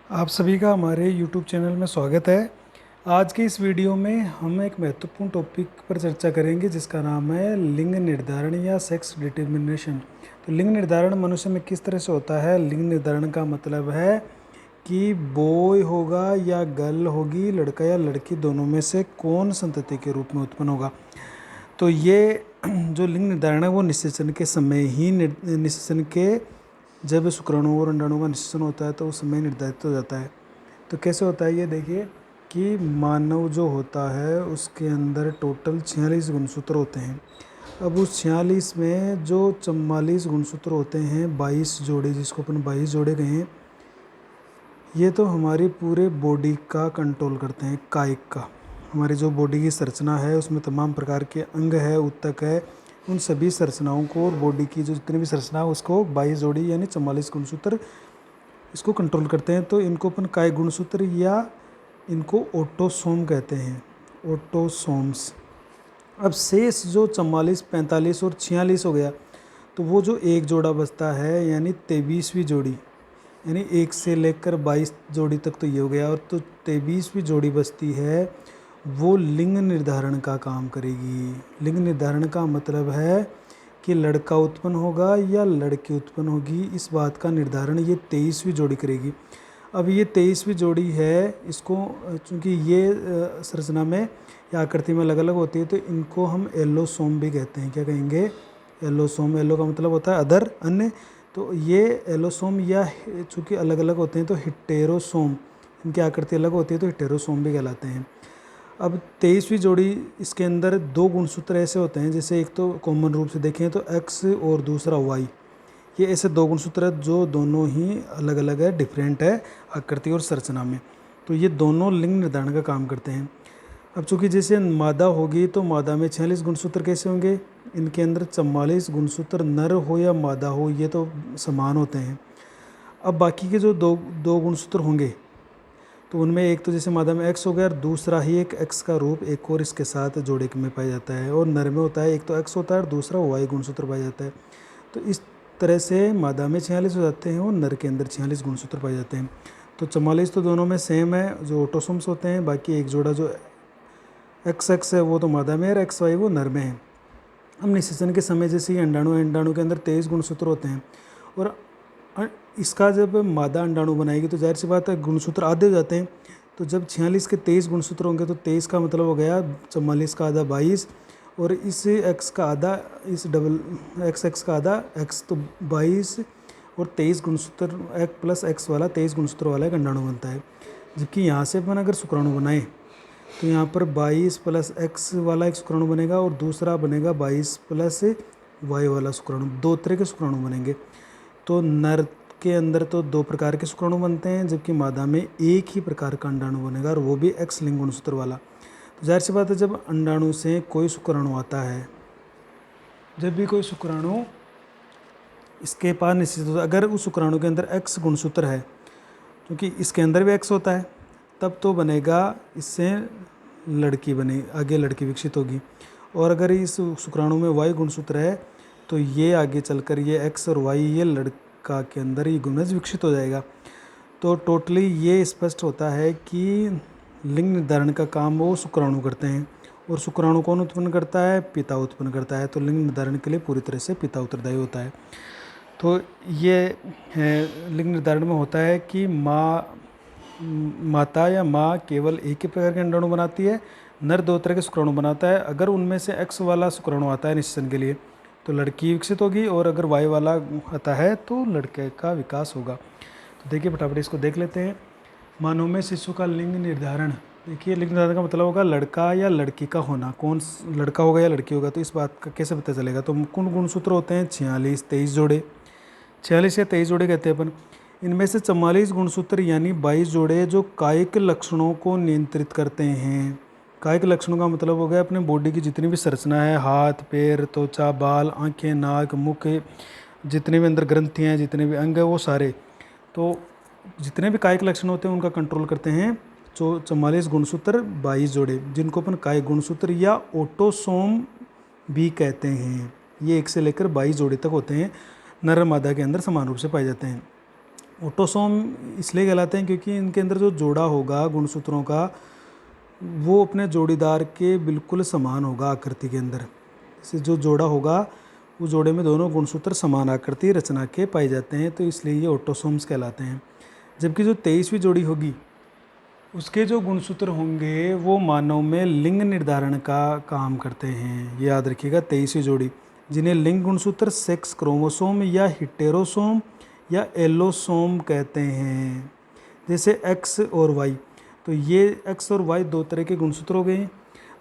आप सभी का हमारे YouTube चैनल में स्वागत है। आज के इस वीडियो में हम एक महत्वपूर्ण टॉपिक पर चर्चा करेंगे जिसका नाम है लिंग निर्धारण या सेक्स डिटर्मिनेशन। तो लिंग निर्धारण मनुष्य में किस तरह से होता है। लिंग निर्धारण का मतलब है कि बॉय होगा या गर्ल होगी, लड़का या लड़की, दोनों में से कौन संतति के रूप में उत्पन्न होगा। तो ये जो लिंग निर्धारण है वो निषेचन के समय ही निषेचन के जब शुक्राणु और अंडाणु का निषेचन होता है तो उस समय निर्धारित हो जाता है। तो कैसे होता है ये देखिए कि मानव जो होता है उसके अंदर टोटल 46 गुणसूत्र होते हैं। अब उस 46 में जो 44 गुणसूत्र होते हैं, 22 जोड़े, जिसको अपन 22 जोड़े कहें, ये तो हमारी पूरे बॉडी का कंट्रोल करते हैं, कायिक का। हमारी जो बॉडी की संरचना है उसमें तमाम प्रकार के अंग है, ऊतक है, उन सभी संरचनाओं को और बॉडी की जो जितनी भी संरचना है उसको 22 जोड़ी यानी 44 गुणसूत्र इसको कंट्रोल करते हैं। तो इनको अपन कायिक गुणसूत्र या इनको ऑटोसोम कहते हैं, ऑटोसोम्स। अब शेष जो 44, 45 और 46 हो गया तो वो जो एक जोड़ा बचता है यानी 23वीं जोड़ी, यानी 1 से लेकर 22 जोड़ी तक तो ये हो गया, और तो 23वीं जोड़ी बचती है वो लिंग निर्धारण का काम करेगी। लिंग निर्धारण का मतलब है कि लड़का उत्पन्न होगा या लड़की उत्पन्न होगी, इस बात का निर्धारण ये 23वीं जोड़ी करेगी। अब ये 23वीं जोड़ी है, इसको चूँकि ये संरचना में या आकृति में अलग अलग होती है तो इनको हम एलोसोम भी कहते हैं। क्या कहेंगे? एलोसोम। एलो का मतलब होता है अदर, अन्य। तो ये एलोसोम या चूँकि अलग अलग होते हैं तो हिटेरोसोम, इनकी आकृति अलग होती है तो हिटेरोसोम भी कहलाते हैं। अब 23वीं जोड़ी, इसके अंदर दो गुणसूत्र ऐसे होते हैं, जैसे एक तो कॉमन रूप से देखें तो एक्स और दूसरा वाई, ये ऐसे दो गुणसूत्र है जो दोनों ही अलग अलग है, डिफरेंट है आकृति और संरचना में। तो ये दोनों लिंग निर्धारण का काम करते हैं। अब चूँकि जैसे मादा होगी तो मादा में 46 गुणसूत्र कैसे होंगे, इनके अंदर 44 गुणसूत्र नर हो या मादा हो ये तो समान होते हैं। अब बाकी के जो दो गुणसूत्र होंगे तो उनमें एक तो जैसे मादा में एक्स हो गया और दूसरा ही एक एक्स का रूप एक और इसके साथ जोड़े में पाया जाता है, और नर में होता है एक तो एक्स होता है और दूसरा वाई गुणसूत्र पाया जाता है। तो इस तरह से मादा में 46 हो जाते हैं और नर के अंदर 46 गुणसूत्र पाए जाते हैं। तो 44 तो दोनों में सेम है जो ऑटोसोम्स होते हैं, बाकी एक जोड़ा जो एक्स एक्स है वो तो मादा में है और एक्स वाई वो नर में है। अब निषेचन के समय जैसे ही अंडाणु के अंदर 23 गुणसूत्र होते हैं, और इसका जब मादा अंडाणु बनाएगी तो जाहिर सी बात है गुणसूत्र आधे हो जाते हैं। तो जब 46 के 23 गुणसूत्र होंगे तो 23 का मतलब हो गया 44 का आधा 22, और इस एक्स का आधा, इस डबल एक्स का आधा एक्स, तो 22 और 23 गुणसूत्र एक्स प्लस एक्स वाला 23 गुणसूत्र वाला एक अंडाणु बनता है। जबकि यहाँ से अपन अगर शुक्राणु बनाएं तो यहाँ पर 22 प्लस एक्स वाला एक शुक्राणु बनेगा और दूसरा बनेगा 22 प्लस वाई वाला शुक्राणु, दो तरह के शुक्राणु बनेंगे। तो नर के अंदर तो दो प्रकार के शुक्राणु बनते हैं, जबकि मादा में एक ही प्रकार का अंडाणु बनेगा और वो भी एक्स लिंग गुणसूत्र वाला। तो जाहिर सी बात है जब अंडाणु से कोई शुक्राणु आता है, जब भी कोई शुक्राणु इसके पास निश्चित होता है, अगर उस शुक्राणु के अंदर एक्स गुणसूत्र है, क्योंकि इसके अंदर भी एक्स होता है, तब तो बनेगा इससे लड़की बने, आगे लड़की विकसित होगी। और अगर इस शुक्राणु में वाई गुणसूत्र है तो ये आगे चलकर ये एक्स और वाई ये लड़का के अंदर ये गुणज विकसित हो जाएगा। तो टोटली ये स्पष्ट होता है कि लिंग निर्धारण का काम वो शुक्राणु करते हैं, और शुक्राणु कौन उत्पन्न करता है? पिता उत्पन्न करता है। तो लिंग निर्धारण के लिए पूरी तरह से पिता उत्तरदायी होता है। तो ये है लिंग निर्धारण में होता है कि माता या माँ केवल एक ही प्रकार के अंडाणु बनाती है, नर दो तरह के शुक्राणु बनाता है। अगर उनमें से एक्स वाला शुक्राणु आता है निषेचन के लिए तो लड़की विकसित होगी, और अगर वाई वाला आता है तो लड़के का विकास होगा। तो देखिए फटाफट इसको देख लेते हैं। मानव में शिशु का लिंग निर्धारण। देखिए लिंग निर्धारण का मतलब होगा लड़का या लड़की का होना, कौन लड़का होगा या लड़की होगा। तो इस बात का कैसे पता चलेगा? तो कुल गुणसूत्र होते हैं 46, 23 जोड़े, 46 या 23 जोड़े कहते हैं अपन। इनमें से 44 गुणसूत्र यानी 22 जोड़े जो कायिक लक्षणों को नियंत्रित करते हैं। कायिक लक्षणों का मतलब हो गया अपने बॉडी की जितनी भी संरचना है, हाथ पैर त्वचा बाल आंखें नाक मुख, जितने भी अंदर ग्रंथियाँ हैं, जितने भी अंग हैं वो सारे, तो जितने भी कायिक लक्षण होते हैं उनका कंट्रोल करते हैं। जो 44 गुणसूत्र 22 जोड़े जिनको अपन कायिक गुणसूत्र या ऑटोसोम भी कहते हैं, ये 1 से लेकर 22 जोड़े तक होते हैं, नर मादा के अंदर समान रूप से पाए जाते हैं। ऑटोसोम इसलिए कहलाते हैं क्योंकि इनके अंदर जो जोड़ा होगा गुणसूत्रों का वो अपने जोड़ीदार के बिल्कुल समान होगा आकृति के अंदर। जैसे जो जोड़ा होगा उस जोड़े में दोनों गुणसूत्र समान आकृति रचना के पाए जाते हैं, तो इसलिए ये ऑटोसोम्स कहलाते हैं। जबकि जो 23वीं जोड़ी होगी उसके जो गुणसूत्र होंगे वो मानव में लिंग निर्धारण का काम करते हैं। याद रखिएगा 23वीं जोड़ी, जिन्हें लिंग गुणसूत्र सेक्स क्रोमोसोम या हिटेरोसोम या एलोसोम कहते हैं। जैसे एक्स और वाई, तो ये एक्स और वाई दो तरह के गुणसूत्र हो गए।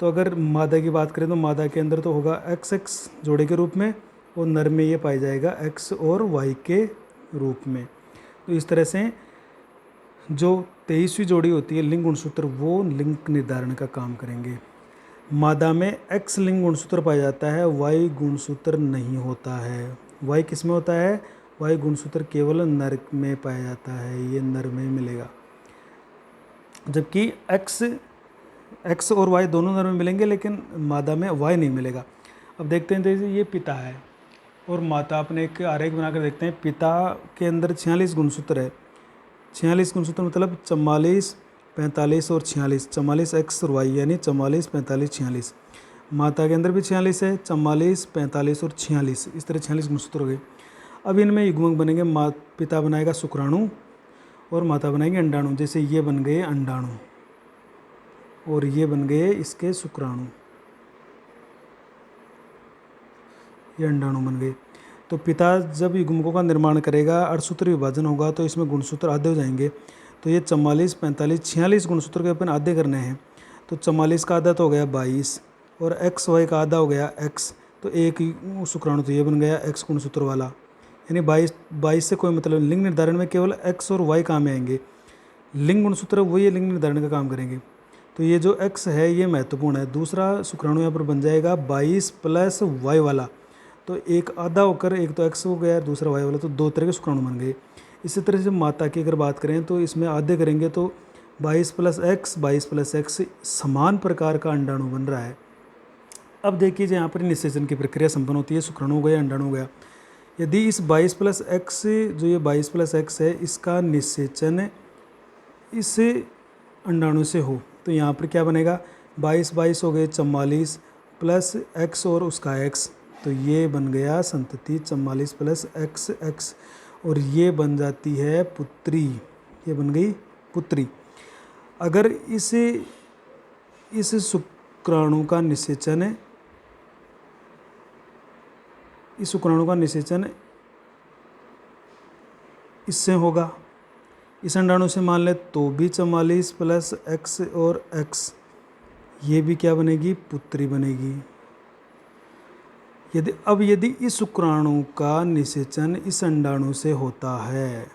तो अगर मादा की बात करें तो मादा के अंदर तो होगा एक्स एक्स जोड़े के रूप में, और नर में ये पाया जाएगा एक्स और वाई के रूप में। तो इस तरह से जो 23वीं जोड़ी होती है लिंग गुणसूत्र वो लिंग निर्धारण का काम करेंगे। मादा में एक्स लिंग गुणसूत्र पाया जाता है, वाई गुणसूत्र नहीं होता है। वाई किस में होता है? वाई गुणसूत्र केवल नर में पाया जाता है, ये नर में मिलेगा। जबकि एक्स और वाई दोनों नर में मिलेंगे, लेकिन मादा में वाई नहीं मिलेगा। अब देखते हैं, जैसे ये पिता है और माता, अपने एक आरेख बनाकर देखते हैं। पिता के अंदर 46 गुणसूत्र है। 46 गुणसूत्र मतलब 44, 45 और 46। 44 एक्स और वाई यानी 44, 45, 46। माता के अंदर भी 46 है, 44, 45 और 46। इस तरह 46 गुणसूत्र हो गए। अब इनमें युग्मक बनेंगे। पिता बनाएगा शुक्राणु और माता बनाएंगे अंडाणु। जैसे ये बन गए अंडाणु और ये बन गए इसके शुक्राणु, ये अंडाणु बन गए। तो पिता जब युग्मकों का निर्माण करेगा, अर्थसूत्र विभाजन होगा, तो इसमें गुणसूत्र आधे हो जाएंगे। तो ये 44, 45, 46 गुणसूत्र के अपन आधे करने हैं। तो 44 का आधा तो हो गया 22 और एक्स वाई का आधा हो गया एक्स। तो एक शुक्राणु तो ये बन गया एक्स गुणसूत्र वाला, यानी 22 से कोई मतलब। लिंग निर्धारण में केवल एक्स और वाई काम में आएंगे। लिंग गुणसूत्र वो ये लिंग निर्धारण का काम करेंगे। तो ये जो एक्स है ये महत्वपूर्ण है। दूसरा शुक्राणु यहाँ पर बन जाएगा 22 प्लस वाई वाला, तो एक आधा होकर एक तो एक्स हो गया, दूसरा वाई वाला, तो दो तरह के शुक्राणु बन गए। इसी तरह से माता की अगर बात करें तो इसमें आधे करेंगे तो 22 प्लस एक्स, 22 प्लस एक्स समान प्रकार का अंडाणु बन रहा है। अब देखिए यहाँ पर निषेचन की प्रक्रिया संपन्न होती है। शुक्राणु हो गया, अंडाणु हो गया। यदि इस 22 प्लस एक्स, जो ये 22 प्लस एक्स है, इसका निषेचन इस अंडाणु से हो तो यहाँ पर क्या बनेगा? 22 हो गए 44 प्लस एक्स और उसका एक्स, तो ये बन गया संतति 44 प्लस एक्स एक्स, और ये बन जाती है पुत्री। ये बन गई पुत्री। अगर इस शुक्राणु का निषेचन, इस शुक्राणु का निषेचन इससे होगा, इस अंडाणु से मान ले, तो भी 44 प्लस एक्स और एक्स, ये भी क्या बनेगी? पुत्री बनेगी। यदि इस शुक्राणु का निषेचन इस अंडाणु से होता है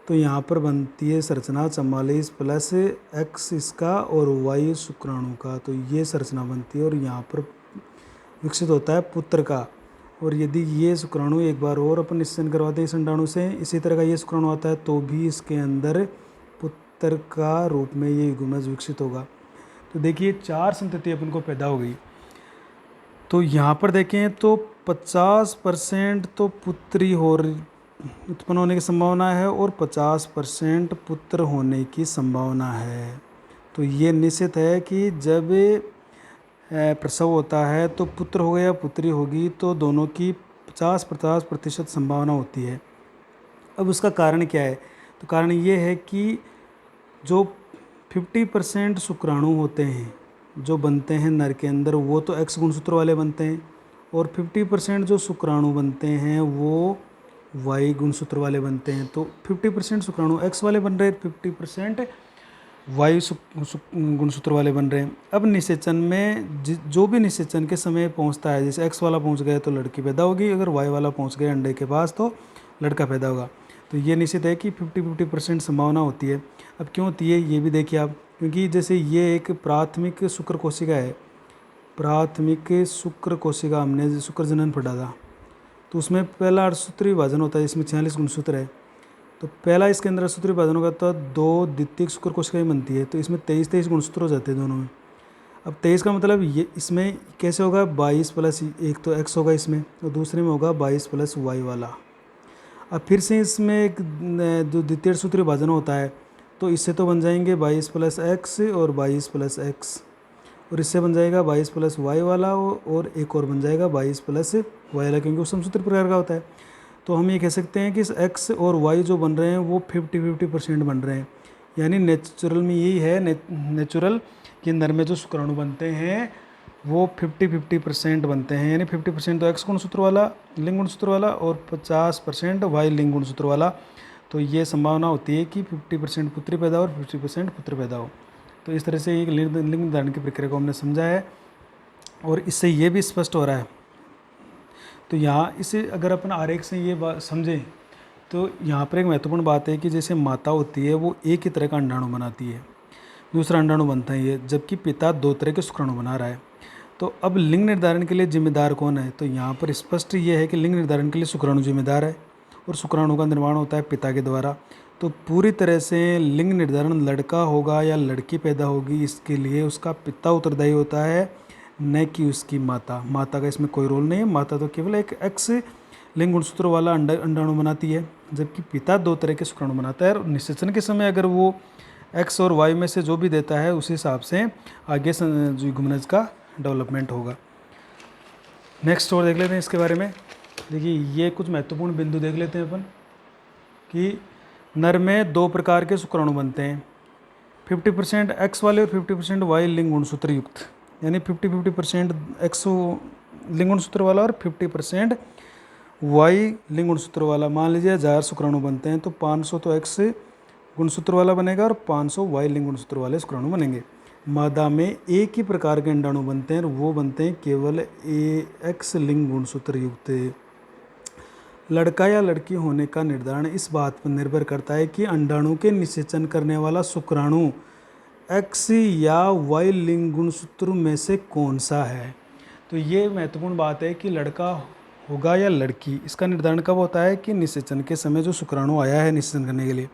तो यहाँ पर बनती है संरचना 44 प्लस एक्स इसका और वाई शुक्राणु का, तो ये संरचना बनती है और यहाँ पर विकसित होता है पुत्र का। और यदि ये शुक्राणु एक बार और अपन निषेचन करवाते हैं इस अंडाणु से, इसी तरह का ये शुक्राणु आता है, तो भी इसके अंदर पुत्र का रूप में ये युग्मज विकसित होगा। तो देखिए 4 संतति अपन को पैदा हो गई। तो यहाँ पर देखें तो 50% तो पुत्री उत्पन्न होने की संभावना है और 50% पुत्र होने की संभावना है। तो ये निश्चित है कि जब प्रसव होता है तो पुत्र होगा या पुत्री होगी, तो दोनों की 50% संभावना होती है। अब उसका कारण क्या है? तो कारण ये है कि जो 50% शुक्राणु होते हैं जो बनते हैं नर के अंदर, वो तो एक्स गुणसूत्र वाले बनते हैं, और 50% जो शुक्राणु बनते हैं वो वाई गुणसूत्र वाले बनते हैं। तो 50% शुक्राणु एक्स वाले बन रहे हैं, 50% वाई गुणसूत्र वाले बन रहे हैं। अब निषेचन में जो भी निषेचन के समय पहुंचता है, जैसे एक्स वाला पहुंच गया तो लड़की पैदा होगी, अगर वाई वाला पहुंच गया अंडे के पास तो लड़का पैदा होगा। तो ये निश्चित है कि 50% संभावना होती है। अब क्यों होती है ये भी देखिए आप, क्योंकि जैसे ये एक प्राथमिक शुक्र कोशिका है, प्राथमिक शुक्र कोशिका हमने शुक्र जनन पढ़ा था, तो उसमें पहला अर्थसूत्री विभाजन होता है, इसमें 46 गुणसूत्र है। तो पहला इसके अंदर अर्थसूत्री विभाजन होगा तो 2 द्वितीयक शुक्र कोशिकाएं बनती है, तो इसमें 23 गुणसूत्र हो जाते हैं दोनों में। अब 23 का मतलब ये इसमें कैसे होगा? 22 प्लस एक तो एक्स होगा इसमें, और दूसरे में होगा 22 प्लस वाई वाला। अब फिर से इसमें एक जो द्वितीय सूत्री विभाजन होता है, तो इससे तो बन जाएंगे 22 + x और 22 + x, और इससे बन जाएगा 22 + y वाला, और एक और बन जाएगा 22 + y वाला, क्योंकि वो समसूत्र प्रकार का होता है। तो हम ये कह सकते हैं कि इस x और y जो बन रहे हैं वो 50-50% बन रहे हैं। यानी नेचुरल में यही है, नेचुरल के अंदर में जो शुक्राणु बनते हैं वो 50-50% बनते हैं। यानी 50% तो x गुणसूत्र वाला, लिंग गुणसूत्र वाला, और 50% y लिंग गुणसूत्र वाला। तो ये संभावना होती है कि 50% पुत्री पैदा हो और 50% पुत्र पैदा हो। तो इस तरह से एक लिंग निर्धारण की प्रक्रिया को हमने समझा है, और इससे ये भी स्पष्ट हो रहा है। तो यहाँ इसे अगर अपन आरेख से ये बात समझें, तो यहाँ पर एक महत्वपूर्ण बात है कि जैसे माता होती है वो एक ही तरह का अंडाणु बनाती है, दूसरा अंडाणु बनता है ये, जबकि पिता 2 तरह के शुक्राणु बना रहा है। तो अब लिंग निर्धारण के लिए जिम्मेदार कौन है? तो यहाँ पर स्पष्ट ये है कि लिंग निर्धारण के लिए शुक्राणु जिम्मेदार है, और शुक्राणु का निर्माण होता है पिता के द्वारा। तो पूरी तरह से लिंग निर्धारण लड़का होगा या लड़की पैदा होगी, इसके लिए उसका पिता उत्तरदायी होता है, न कि उसकी माता। माता का इसमें कोई रोल नहीं है, माता तो केवल एक एक्स लिंग गुणसूत्र वाला अंडाणु बनाती है, जबकि पिता 2 तरह के शुक्राणु बनाता है। और निषेचन के समय अगर वो एक्स और वाई में से जो भी देता है उस हिसाब से आगे युग्मनज का डेवलपमेंट होगा। नेक्स्ट और देख लेते हैं इसके बारे में। देखिए ये कुछ महत्वपूर्ण बिंदु देख लेते हैं अपन, कि नर में 2 प्रकार के शुक्राणु बनते हैं, 50% एक्स वाले और 50% वाई लिंग गुणसूत्र युक्त। यानी 50-50% एक्स लिंग गुणसूत्र वाला और 50% वाई लिंग गुणसूत्र वाला। मान लीजिए 1000 शुक्राणु बनते हैं, तो 500 तो एक्स गुणसूत्र वाला बनेगा और 500 वाई लिंग गुणसूत्र वाले शुक्राणु बनेंगे। मादा में एक ही प्रकार के अंडाणु बनते हैं, और वो बनते हैं केवल एक्स लिंग गुणसूत्र युक्त। लड़का या लड़की होने का निर्धारण इस बात पर निर्भर करता है कि अंडाणु के निषेचन करने वाला शुक्राणु एक्स या वाई लिंग गुणसूत्र में से कौन सा है। तो ये महत्वपूर्ण बात है कि लड़का होगा या लड़की, इसका निर्धारण कब होता है कि निषेचन के समय जो शुक्राणु आया है निषेचन करने के लिए,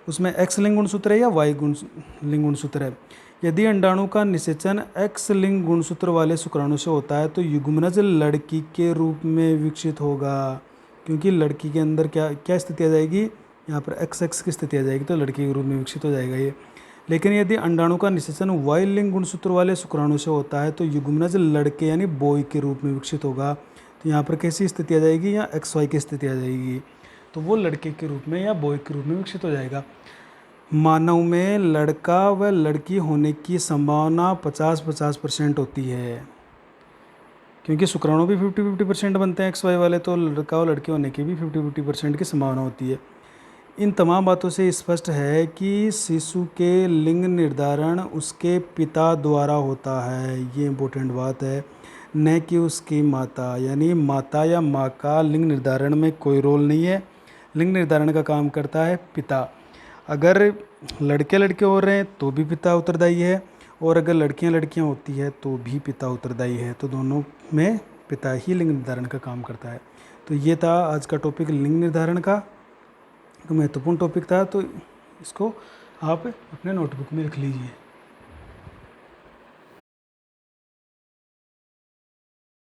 उसमें एक्स लिंग गुणसूत्र है या वाई लिंग गुणसूत्र है। यदि अंडाणु का निषेचन एक्स लिंग गुणसूत्र वाले शुक्राणु से होता है तो युग्मनज लड़की के रूप में विकसित होगा, क्योंकि लड़की के अंदर क्या स्थिति आ जाएगी, यहाँ पर एक्स की स्थिति आ जाएगी, तो लड़की के रूप में विकसित हो जाएगा ये। लेकिन यदि अंडाणु का निषेचन वाई लिंग गुणसूत्र वाले शुक्राणु से होता है तो युग्मनज लड़के यानी बॉय के रूप में विकसित होगा। तो यहाँ पर कैसी स्थिति आ जाएगी, या एक्स वाई की स्थिति आ जाएगी, तो वो लड़के के रूप में या बॉय के रूप में विकसित हो जाएगा। मानव में लड़का व लड़की होने की संभावना 50-50% होती है, क्योंकि शुक्राणु भी 50-50% बनते हैं एक्स वाई वाले, तो लड़का और लड़की होने की भी 50-50% की संभावना होती है। इन तमाम बातों से स्पष्ट है कि शिशु के लिंग निर्धारण उसके पिता द्वारा होता है, ये इम्पोर्टेंट बात है, न कि उसकी माता। यानी माता या माँ का लिंग निर्धारण में कोई रोल नहीं है, लिंग निर्धारण का काम करता है पिता। अगर लड़के लड़के हो रहे हैं तो भी पिता उत्तरदायी है, और अगर लड़कियां लड़कियां होती है तो भी पिता उत्तरदायी है। तो दोनों में पिता ही लिंग निर्धारण का काम करता है। तो ये था आज का टॉपिक लिंग निर्धारण का, तो महत्वपूर्ण टॉपिक था, तो इसको आप अपने नोटबुक में लिख लीजिए।